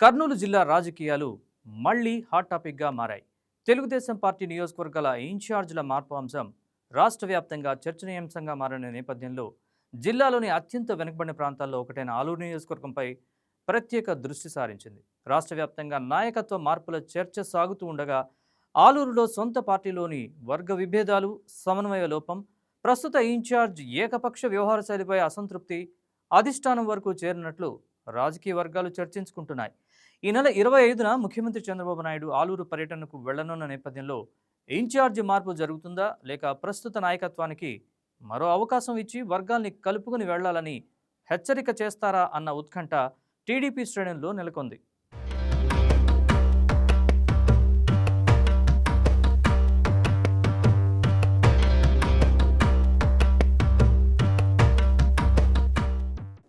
కర్నూలు జిల్లా రాజకీయాలు మళ్లీ హాట్ టాపిక్గా మారాయి. తెలుగుదేశం పార్టీ నియోజకవర్గాల ఇన్ఛార్జీల మార్పు అంశం రాష్ట్ర వ్యాప్తంగా చర్చనీయాంశంగా మారిన నేపథ్యంలో జిల్లాలోని అత్యంత వెనుకబడిన ప్రాంతాల్లో ఒకటైన ఆలూరు నియోజకవర్గంపై ప్రత్యేక దృష్టి సారించింది. రాష్ట్ర వ్యాప్తంగా నాయకత్వ మార్పుల చర్చ సాగుతూ ఉండగా ఆలూరులో సొంత పార్టీలోని వర్గ విభేదాలు, సమన్వయ లోపం, ప్రస్తుత ఇన్ఛార్జ్ ఏకపక్ష వ్యవహార శైలిపై అసంతృప్తి అధిష్టానం వరకు చేరినట్లు రాజకీయ వర్గాలు చర్చించుకుంటున్నాయి. ఈ నెల 25న ముఖ్యమంత్రి చంద్రబాబు నాయుడు ఆలూరు పర్యటనకు వెళ్లనున్న నేపథ్యంలో ఇన్ఛార్జి మార్పు జరుగుతుందా లేక ప్రస్తుత నాయకత్వానికి మరో అవకాశం ఇచ్చి వర్గాల్ని కలుపుకుని వెళ్లాలని హెచ్చరిక చేస్తారా అన్న ఉత్కంఠ టీడీపీ శ్రేణుల్లో నెలకొంది.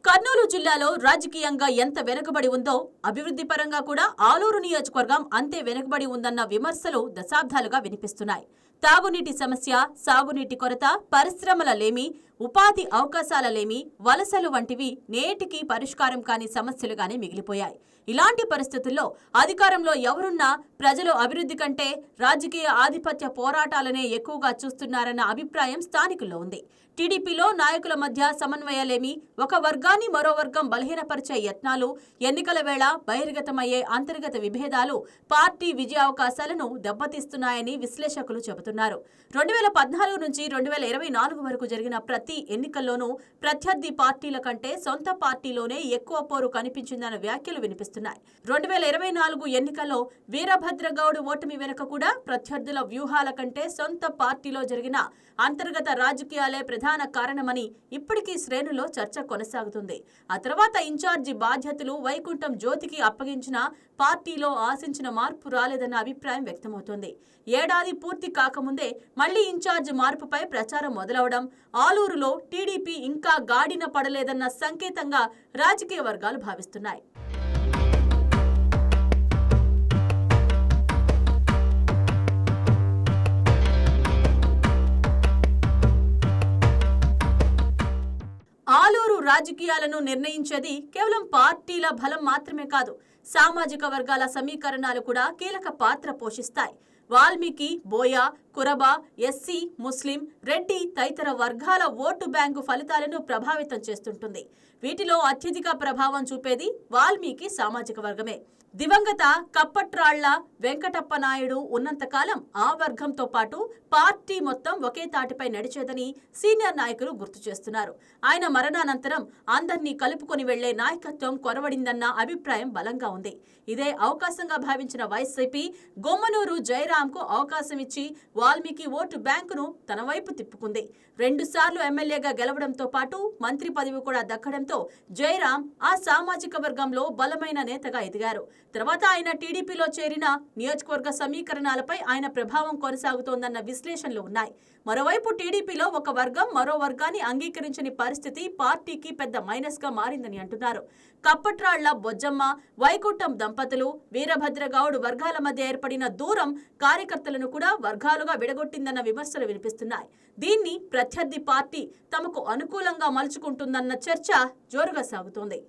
కర్నూలు జిల్లాలో రాజకీయంగా ఎంత వెనుకబడి ఉందో అభివృద్ధి పరంగా కూడా ఆలూరు నియోజకవర్గం అంతే వెనుకబడి ఉందన్న విమర్శలు దశాబ్దాలుగా వినిపిస్తున్నాయి. తాగునీటి సమస్య, సాగునీటి కొరత, పరిశ్రమల లేమి, ఉపాధి అవకాశాల లేమి, వలసలు వంటివి నేటికి పరిష్కారం కాని సమస్యలుగానే మిగిలిపోయాయి. ఇలాంటి పరిస్థితుల్లో అధికారంలో ఎవరున్నా ప్రజలు అభివృద్ధి కంటే రాజకీయ ఆధిపత్య పోరాటాలనే ఎక్కువగా చూస్తున్నారన్న అభిప్రాయం స్థానికుల్లో ఉంది. టీడీపీలో నాయకుల మధ్య సమన్వయాలేమి, ఒక వర్గాన్ని మరో వర్గం బలహీనపరిచే యత్నాలు, ఎన్నికల వేళ బహిర్గతమయ్యే అంతర్గత విభేదాలు పార్టీ విజయావకాశాలను దెబ్బతీస్తున్నాయని విశ్లేషకులు చెబుతున్నారు. 2014 నుంచి 2024 వరకు జరిగిన ప్రతి ఎన్నికల్లోనూ ప్రత్యర్థి పార్టీల కంటే సొంత పార్టీలోనే ఎక్కువ పోరు కనిపించిందన్న వ్యాఖ్యలు వినిపిస్తున్నాయి. 2024 ఎన్నికల్లో వీరభద్రగౌడ్ ఓటమి వెనుక కూడా ప్రత్యర్థుల వ్యూహాల కంటే సొంత పార్టీలో జరిగిన అంతర్గత రాజకీయాలే ప్రధాన కారణమని ఇప్పటికీ శ్రేణులో చర్చ కొనసాగుతుంది. ఆ తర్వాత ఇన్ఛార్జి బాధ్యతలు వైకుంఠం జ్యోతికి అప్పగించిన పార్టీలో ఆశించిన మార్పు రాలేదన్న అభిప్రాయం వ్యక్తమవుతోంది. ఏడాది పూర్తి కాకముందే మళ్లీ ఇన్ఛార్జ్ మార్పుపై ప్రచారం మొదలవడం ఆలూరులో టీడీపీ ఇంకా గాడిన పడలేదన్న సంకేతంగా రాజకీయ వర్గాలు భావిస్తున్నాయి. ఆలూరు రాజకీయాలను నిర్ణయించేది కేవలం పార్టీల బలం మాత్రమే కాదు, సామాజిక వర్గాల సమీకరణాలు కూడా కీలక పాత్ర పోషిస్తాయి. వాల్మీకి, బోయ, కురబ, ఎస్సీ, ముస్లిం, రెడ్డి తదితర వర్గాల ఓటు బ్యాంకు ఫలితాలను ప్రభావితం చేస్తుంటుంది. వీటిలో అత్యధిక ప్రభావం చూపేది వాల్మీకి సామాజిక వర్గమే. దివంగత కప్పట్రాళ్ల వెంకటప్ప నాయుడు ఉన్నంతకాలం ఆ వర్గంతో పాటు పార్టీ మొత్తం ఒకే తాటిపై నడిచేదని సీనియర్ నాయకులు గుర్తు చేస్తున్నారు. ఆయన మరణానంతరం అందర్నీ కలుపుకొని వెళ్లే నాయకత్వం కొరవడిందన్న అభిప్రాయం బలంగా ఉంది. ఇదే అవకాశంగా భావించిన వైసీపీ గొమ్మనూరు జయరాంకు అవకాశం ఇచ్చి వాల్మీకి ఓటు బ్యాంకును తన వైపు తిప్పుకుంది. 2 సార్లు ఎమ్మెల్యేగా గెలవడంతో పాటు మంత్రి పదవి కూడా దక్కడంతో జయరాం ఆ సామాజిక వర్గంలో బలమైన నేతగా ఎదిగారు. తర్వాత ఆయన టీడీపీలో చేరిన నియోజకవర్గ సమీకరణాలపై ఆయన ప్రభావం కొనసాగుతోందన్న విశ్లేషణలు ఉన్నాయి. మరోవైపు టీడీపీలో ఒక వర్గం మరో వర్గాన్ని అంగీకరించని పరిస్థితి పార్టీకి పెద్ద మైనస్ గా మారిందని అంటున్నారు. కప్పట్రాళ్ల బొజ్జమ్మ, వైకుంఠం దంపతులు, వీరభద్రగౌడ్ వర్గాల మధ్య ఏర్పడిన దూరం కార్యకర్తలను కూడా వర్గాలుగా విడగొట్టిందన్న విమర్శలు వినిపిస్తున్నాయి. దీన్ని ప్రత్యర్థి పార్టీ తమకు అనుకూలంగా మలుచుకుంటుందన్న చర్చ జోరుగా సాగుతోంది.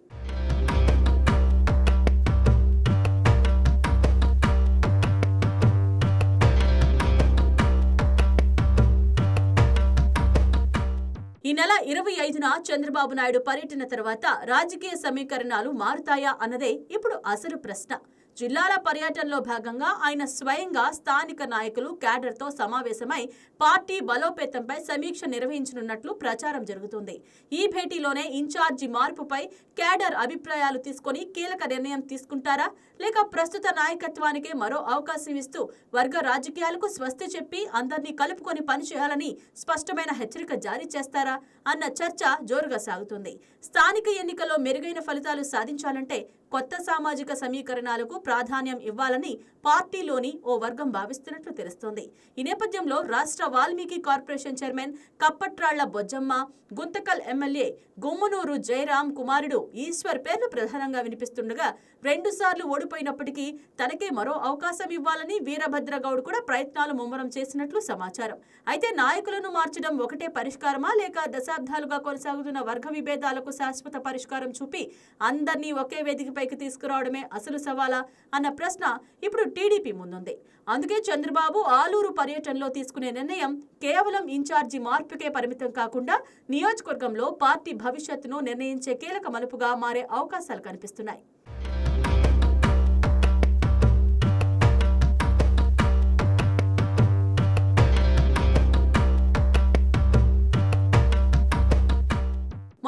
ఈ నెల 25న చంద్రబాబు నాయుడు పర్యటన తర్వాత రాజకీయ సమీకరణాలు మారుతాయా అన్నదే ఇప్పుడు అసలు ప్రశ్న. జిల్లాల పర్యటనలో భాగంగా ఆయన స్వయంగా స్థానిక నాయకులు, క్యాడర్తో సమావేశమై పార్టీ బలోపేతంపై సమీక్ష నిర్వహించనున్నట్లు ప్రచారం జరుగుతుంది. ఈ భేటీలోనే ఇన్ఛార్జి మార్పుపై క్యాడర్ అభిప్రాయాలు తీసుకొని కీలక నిర్ణయం తీసుకుంటారా, లేక ప్రస్తుత నాయకత్వానికే మరో అవకాశం ఇస్తూ వర్గ రాజకీయాలకు స్వస్తి చెప్పి అందరినీ కలుపుకొని పనిచేయాలని స్పష్టమైన హెచ్చరిక జారీ చేస్తారా అన్న చర్చ జోరుగా సాగుతుంది. స్థానిక ఎన్నికల్లో మెరుగైన ఫలితాలు సాధించాలంటే కొత్త సామాజిక సమీకరణాలకు ప్రాధాన్యం ఇవ్వాలని పార్టీలోని ఓ వర్గం భావిస్తున్నట్లు తెలుస్తోంది. ఈ నేపథ్యంలో రాష్ట్ర Valmiki corporation chairman Kappatralla Bojjamma, Guntakal MLA Gommanuru Jayaram కుమారుడు ఈశ్వర్ పేర్లు ప్రధానంగా వినిపిస్తుండగా 2 సార్లు ఓడిపోయినప్పటికీ తనకే మరో అవకాశం ఇవ్వాలని వీరభద్రగౌడ్ కూడా ప్రయత్నాలు ముమ్మరం చేసినట్లు సమాచారం. అయితే నాయకులను మార్చడం ఒకటే పరిష్కారమా, లేక దశాబ్దాలుగా కొనసాగుతున్న వర్గ విభేదాలకు శాశ్వత పరిష్కారం చూపి అందరినీ ఒకే వేదికపై తెరపైకి తీసుకురావడమే అసలు సవాలా అన్న ప్రశ్న ఇప్పుడు టీడీపీ ముందుంది. అందుకే చంద్రబాబు ఆలూరు పర్యటనలో తీసుకునే నిర్ణయం కేవలం ఇన్ఛార్జి మార్పుకే పరిమితం కాకుండా నియోజకవర్గంలో పార్టీ భవిష్యత్తును నిర్ణయించే కీలక మలుపుగా మారే అవకాశాలు కనిపిస్తున్నాయి.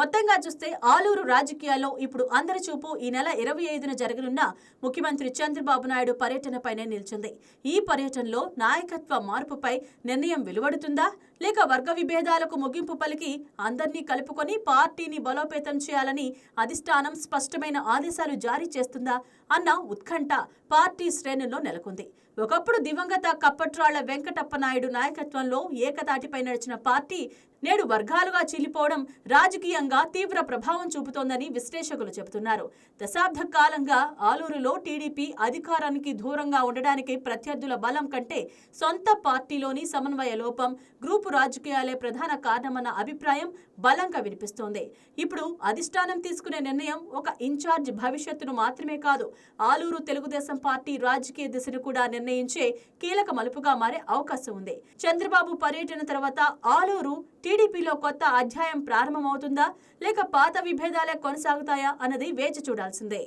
మొత్తంగా చూస్తే ఆలూరు రాజకీయాల్లో ఇప్పుడు అందరి చూపు ఈ నెల 25న జరగనున్న ముఖ్యమంత్రి చంద్రబాబు నాయుడు పర్యటనపైనే నిలిచింది. ఈ పర్యటనలో నాయకత్వ మార్పుపై నిర్ణయం వెలువడుతుందా, లేక వర్గ విభేదాలకు ముగింపు పలికి అందరినీ కలుపుకొని పార్టీని బలోపేతం చేయాలని అధిష్టానం స్పష్టమైన ఆదేశాలు జారీ చేస్తుందా అన్న ఉత్కంఠ పార్టీ శ్రేణుల్లో నెలకొంది. ఒకప్పుడు దివంగత కప్పట్రాళ్ల వెంకటప్ప నాయుడు నాయకత్వంలో ఏకతాటిపై నడిచిన పార్టీ నేడు వర్గాలుగా చీలిపోవడం రాజకీయంగా తీవ్ర ప్రభావం చూపుతోందని విశ్లేషకులు చెబుతున్నారు. దశాబ్ద కాలంగా ఆలూరులో టీడీపీ అధికారానికి దూరంగా ఉండడానికి ప్రత్యర్థుల బలం కంటే సొంత పార్టీలోని సమన్వయ లోపం, గ్రూపు రాజకీయాలే ప్రధాన కారణమన్న అభిప్రాయం బలంగా వినిపిస్తోంది. ఇప్పుడు అధిష్టానం తీసుకునే నిర్ణయం ఒక ఇన్ఛార్జ్ భవిష్యత్తును మాత్రమే కాదు, ఆలూరు తెలుగుదేశం పార్టీ రాజకీయ దిశను కూడా నిర్ణయించే కీలక మలుపుగా మారే అవకాశం ఉంది. చంద్రబాబు పర్యటన తర్వాత ఆలూరు టీడీపీలో కొత్త అధ్యాయం ప్రారంభమవుతుందా, లేక పాత విభేదాలే కొనసాగుతాయా అన్నది వేచి చూడాల్సిందే.